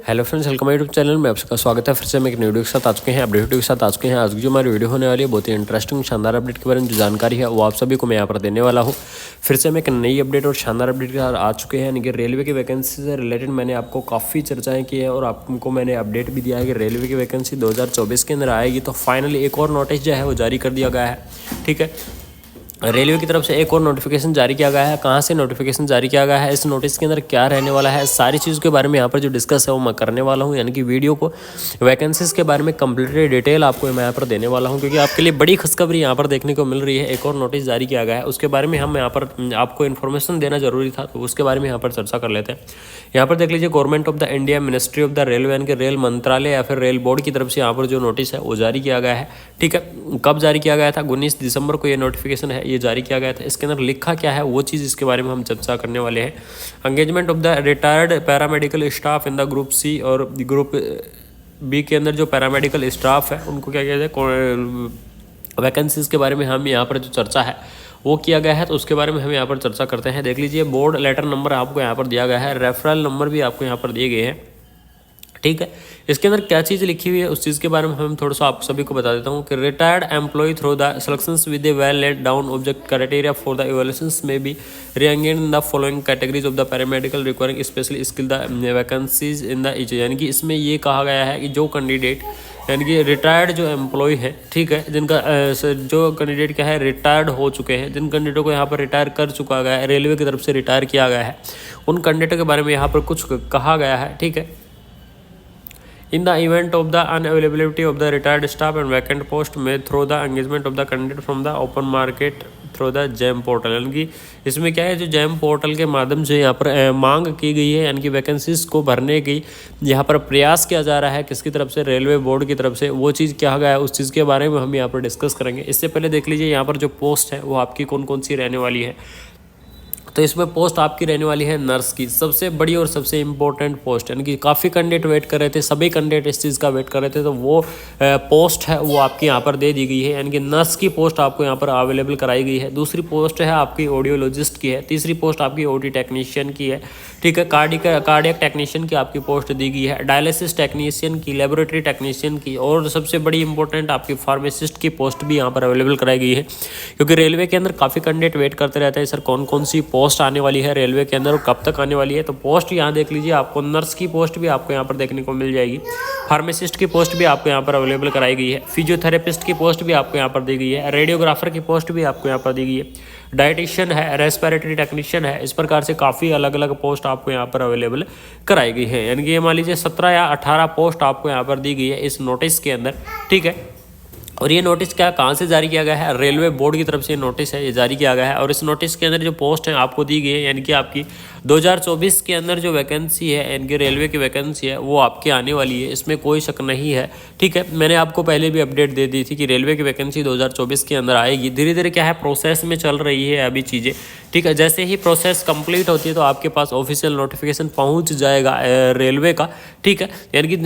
Hello friends, welcome my YouTube channel में आप सबका स्वागत है। फिर से हम एक वीडियो के साथ आ चुके हैं, अपडेट वीडियो के साथ आ चुके हैं। आज की जो हमारी वीडियो होने वाली है बहुत ही इंटरेस्टिंग शानदार अपडेट के बारे में जो जानकारी है वो आप सभी को मैं यहाँ पर देने वाला हूँ। फिर से हम एक नई अपडेट और शानदार अपडेट के साथ आ चुके हैं, यानी कि रेलवे की वैकेंसी से रिलेटेड मैंने आपको काफ़ी चर्चाएँ की है और आपको मैंने अपडेट भी दिया है कि रेलवे की वैकेंसी 2024 के अंदर आएगी। तो फाइनली एक और नोटिस जो है वो जारी कर दिया गया है। ठीक है, रेलवे की तरफ से एक और नोटिफिकेशन जारी किया गया है। कहाँ से नोटिफिकेशन जारी किया गया है, इस नोटिस के अंदर क्या रहने वाला है, सारी चीज़ों के बारे में यहाँ पर जो डिस्कस है वो मैं करने वाला हूँ। यानी कि वीडियो को वैकेंसीज के बारे में कंप्लीटली डिटेल आपको मैं यहाँ पर देने वाला हूँ, क्योंकि आपके लिए बड़ी खुशखबरी यहाँ पर देखने को मिल रही है। एक और नोटिस जारी किया गया है, उसके बारे में हम यहाँ पर आपको इन्फॉर्मेशन देना जरूरी था, तो उसके बारे में यहाँ पर चर्चा कर लेते हैं। यहाँ पर देख लीजिए, government of the India, ministry of the railway, यानी कि रेल मंत्रालय या फिर रेल बोर्ड की तरफ से यहाँ पर जो नोटिस है वो जारी किया गया है। ठीक है, कब जारी किया गया था? 19 दिसंबर को ये नोटिफिकेशन है, ये जारी किया गया था। इसके अंदर लिखा क्या है वो चीज़, इसके बारे में हम चर्चा करने वाले हैं। Engagement of the retired paramedical staff in the group C और ग्रुप बी के अंदर जो पैरामेडिकल स्टाफ है उनको क्या कहते हैं, वैकेंसीज के बारे में हम यहाँ पर जो चर्चा है वो किया गया है, तो उसके बारे में हम यहाँ पर चर्चा करते हैं। देख लीजिए, बोर्ड लेटर नंबर आपको यहाँ पर दिया गया है, रेफरल नंबर भी आपको यहाँ पर दिए गए हैं। ठीक है, इसके अंदर क्या चीज़ लिखी हुई है उस चीज़ के बारे में हम थोड़ा सा आप सभी को बता देता हूँ कि retired employ through the selections with a well laid down object criteria for the evaluations में be reengage in the following categories of the paramedical requiring specially skill the vacancies in the each. यानी कि इसमें ये कहा गया है कि जो कैंडिडेट यानी कि रिटायर्ड जो एम्प्लॉय है, ठीक है, जिनका जो कैंडिडेट क्या है रिटायर्ड हो चुके हैं, जिन कैंडिडेटों को यहाँ पर रिटायर कर चुका गया है, रेलवे की तरफ से रिटायर किया गया है, उन कैंडिडेटों के बारे में यहाँ पर कुछ कहा गया है। ठीक है, in the event of the unavailability of the retired staff and vacant post may through the engagement of the candidate from the open market through the GeM portal. यानी कि इसमें क्या है, जो जैम पोर्टल के माध्यम से यहाँ पर मांग की गई है, यानी कि वैकेंसीज को भरने की यहाँ पर प्रयास किया जा रहा है। किसकी तरफ से? रेलवे बोर्ड की तरफ से। वो चीज़ क्या गया है उस चीज़ के बारे में हम यहाँ पर डिस्कस करेंगे। इससे पहले देख लीजिए यहाँ पर जो पोस्ट है वो आपकी कौन कौन सी रहने वाली है। तो इसमें पोस्ट आपकी रहने वाली है नर्स की, सबसे बड़ी और सबसे इम्पोर्टेंट पोस्ट। यानी कि काफ़ी कैंडिडेट वेट कर रहे थे, सभी कैंडिडेट इस चीज़ का वेट कर रहे थे, तो वो पोस्ट है वो आपकी यहाँ पर दे दी गई है। यानी कि नर्स की पोस्ट आपको यहाँ पर अवेलेबल कराई गई है। दूसरी पोस्ट है आपकी ऑडियोलॉजिस्ट की है। तीसरी पोस्ट आपकी ओटी टेक्नीशियन की है। ठीक है, कार्डियक टेक्नीशियन की आपकी पोस्ट दी गई है, डायलिसिस टेक्नीशियन की, लेबोरेटरी टेक्नीशियन की, और सबसे बड़ी इंपॉर्टेंट आपकी फार्मासिस्ट की पोस्ट भी यहाँ पर अवेलेबल कराई गई है। क्योंकि रेलवे के अंदर काफ़ी कैंडिडेट वेट करते रहते हैं, सर कौन कौन सी पोस्ट आने वाली है रेलवे के अंदर और कब तक आने वाली है। तो पोस्ट यहाँ देख लीजिए, आपको नर्स की पोस्ट भी आपको यहाँ पर देखने को मिल जाएगी, फार्मासिस्ट की पोस्ट भी आपको यहाँ पर अवेलेबल कराई गई है, फिजियोथेरेपिस्ट की पोस्ट भी आपको यहाँ पर दी गई है, रेडियोग्राफर की पोस्ट भी आपको यहाँ पर दी गई है, डाइटिशियन है, रेस्पिरेटरी टेक्नीशियन है। इस प्रकार से काफ़ी अलग अलग पोस्ट आपको यहाँ पर अवेलेबल कराई गई है। यानी कि ये मान लीजिए 17 या 18 पोस्ट आपको यहाँ पर दी गई है इस नोटिस के अंदर। ठीक है, और ये नोटिस क्या कहाँ से जारी किया गया है? रेलवे बोर्ड की तरफ से नोटिस है, ये जारी किया गया है। और इस नोटिस के अंदर जो पोस्ट है आपको दी गई है, यानी कि आपकी 2024 के अंदर जो वैकेंसी है, यानी कि रेलवे की वैकेंसी है वो आपकी आने वाली है, इसमें कोई शक नहीं है। ठीक है, मैंने आपको पहले भी अपडेट दे दी थी कि रेलवे की वैकेंसी 2024 के अंदर आएगी। धीरे धीरे क्या है, प्रोसेस में चल रही है अभी चीज़ें। ठीक है, जैसे ही प्रोसेस कंप्लीट होती है तो आपके पास ऑफिशियल नोटिफिकेशन पहुंच जाएगा रेलवे का। ठीक है, यानी कि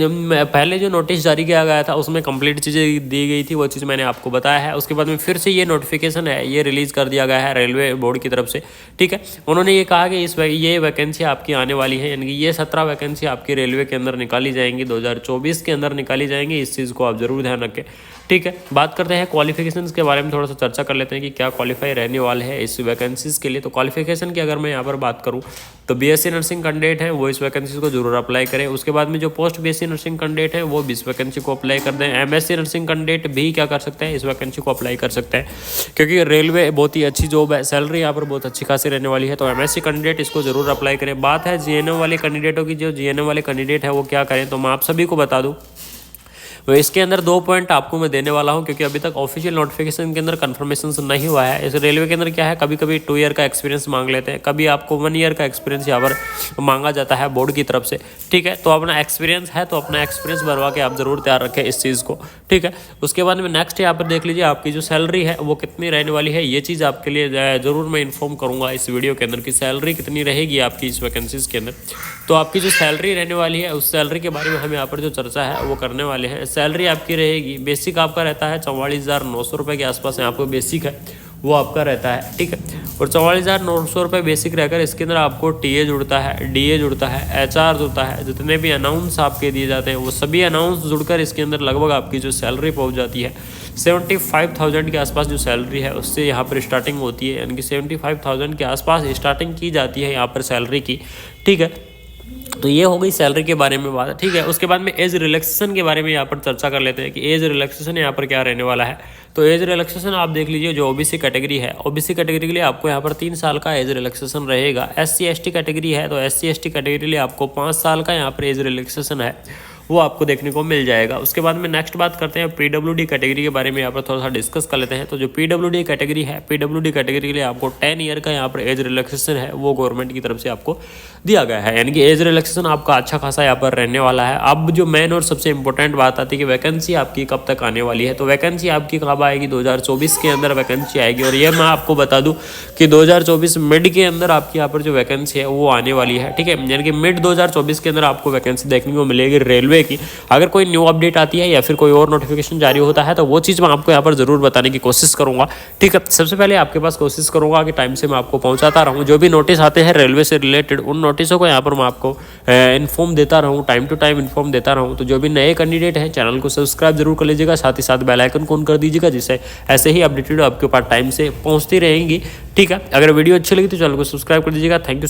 पहले जो नोटिस जारी किया गया था उसमें कंप्लीट चीज़ें दी गई थी, वो चीज़ मैंने आपको बताया है। उसके बाद में फिर से ये नोटिफिकेशन है ये रिलीज़ कर दिया गया है रेलवे बोर्ड की तरफ से। ठीक है, उन्होंने ये कहा कि ये वैकेंसी आपकी आने वाली है, यानी कि ये 17 वैकेंसी आपकी रेलवे के अंदर निकाली जाएंगी, 2024 के अंदर निकाली जाएंगी। इस चीज़ को आप जरूर ध्यान रखें। ठीक है, बात करते हैं क्वालिफिकेशंस के बारे में, थोड़ा सा चर्चा कर लेते हैं कि क्या क्वालिफाई रहने वाले हैं इस वैकेंसीज़ के लिए। तो क्वालिफिकेशन की अगर मैं यहाँ पर बात करूँ तो बीएससी नर्सिंग कैंडिडेट हैं वो इस वैकेंसी को जरूर अप्लाई करें। उसके बाद में जो पोस्ट बीएससी नर्सिंग कैंडिडेट हैं वो भी इस वैकेंसी को अप्लाई कर दें। एमएससी नर्सिंग कैंडिडेट भी क्या कर सकते हैं, इस वैकेंसी को अप्लाई कर सकते हैं, क्योंकि रेलवे बहुत ही अच्छी जॉब है, सैलरी यहाँ पर बहुत अच्छी खासी रहने वाली है। तो एमएससी कैंडिडेट इसको जरूर अप्लाई करें। बात है जीएनएम वाले कैंडिडेटों की, जो जीएनएम वाले कैंडिडेट है वो क्या करें, तो मैं आप सभी को बता दूँ तो इसके अंदर 2 पॉइंट आपको मैं देने वाला हूं, क्योंकि अभी तक ऑफिशियल नोटिफिकेशन के अंदर कंफर्मेशन नहीं हुआ है। इस रेलवे के अंदर क्या है, कभी कभी 2 ईयर का एक्सपीरियंस मांग लेते हैं, कभी आपको 1 ईयर का एक्सपीरियंस यहाँ पर मांगा जाता है बोर्ड की तरफ से। ठीक है, तो अपना एक्सपीरियंस है तो अपना एक्सपीरियंस भरवा के आप जरूर तैयार रखें इस चीज़ को। ठीक है, उसके बाद में नेक्स्ट यहाँ पर देख लीजिए आपकी जो सैलरी है वो कितनी रहने वाली है, ये चीज़ आपके लिए ज़रूर मैं इन्फॉर्म करूँगा इस वीडियो के अंदर कि सैलरी कितनी रहेगी आपकी इस वैकेंसीज़ के अंदर। तो आपकी जो सैलरी रहने वाली है उस सैलरी के बारे में हम यहाँ पर जो चर्चा है वो करने वाले हैं। सैलरी आपकी रहेगी, बेसिक आपका रहता है 44,900 रुपये के आसपास यहाँ पर बेसिक है। वो आपका रहता है, ठीक है। और 44,900 रुपये बेसिक रहकर इसके अंदर आपको टीए जुड़ता है, डीए जुड़ता है, एचआर जुड़ता है, जितने भी अनाउंस आपके दिए जाते हैं वो सभी अनाउंस जुड़कर इसके अंदर लगभग आपकी जो सैलरी पहुंच जाती है 75,000 के आसपास जो सैलरी है उससे यहाँ पर स्टार्टिंग होती है, यानी कि 75,000 के आसपास स्टार्टिंग की जाती है यहाँ पर सैलरी की, ठीक है। तो ये हो गई सैलरी के बारे में बात, ठीक है। उसके बाद में एज रिलैक्सेशन के बारे में यहाँ पर चर्चा कर लेते हैं कि एज रिलैक्सेशन यहाँ पर क्या रहने वाला है। तो एज रिलैक्सेशन आप देख लीजिए, जो ओबीसी कैटेगरी है, ओबीसी कैटेगरी के लिए आपको यहाँ पर 3 साल का एज रिलैक्सेशन रहेगा। एससी एसटी कैटेगरी है तो एससी एसटी कैटेगरी के लिए आपको 5 साल का यहाँ पर एज रिलैक्सेशन है, वो आपको देखने को मिल जाएगा। उसके बाद में नेक्स्ट बात करते हैं पीडब्ल्यूडी कैटेगरी के बारे में, यहाँ पर थोड़ा सा डिस्कस कर लेते हैं। तो जो पीडब्ल्यूडी कैटेगरी है, पीडब्ल्यूडी कैटेगरी के लिए आपको 10 ईयर का यहाँ पर एज रिलैक्सेशन है, वो गवर्नमेंट की तरफ से आपको दिया गया है, यानी कि एज रिलैक्सेशन आपका अच्छा खासा यहाँ पर रहने वाला है। अब जो मेन और सबसे इंपॉर्टेंट बात आती है कि वैकेंसी आपकी कब तक आने वाली है। तो वैकेंसी आपकी कब आएगी, 2024 के अंदर वैकेंसी आएगी। और ये मैं आपको बता दूं कि 2024 मिड के अंदर आपकी यहाँ पर जो वैकेंसी है वो आने वाली है, ठीक है। यानी कि मिड 2024 के अंदर आपको वैकेंसी देखने को मिलेगी रेलवे की। अगर कोई न्यू अपडेट आती है या फिर कोई और नोटिफिकेशन जारी होता है तो वो चीज़ मैं आपको यहाँ पर जरूर बताने की कोशिश करूंगा, ठीक है। सबसे पहले आपके पास कोशिश करूंगा कि टाइम से मैं आपको पहुंचाता रहूं, जो भी नोटिस आते हैं रेलवे से रिलेटेड उन नोटिसों को यहाँ पर मैं आपको इन्फॉर्म देता रहूं, टाइम टू टाइम इन्फॉर्म देता रहूं। तो जो भी नए कैंडिडेट हैं चैनल को सब्सक्राइब जरूर कर लीजिएगा, साथ ही साथ बेल आइकन को ऑन कर दीजिएगा, जिससे ऐसे ही अपडेटेड आपके पास टाइम से पहुँचती रहेंगी, ठीक है। अगर वीडियो अच्छी लगी तो चैनल को सब्सक्राइब कर दीजिएगा। Thank you.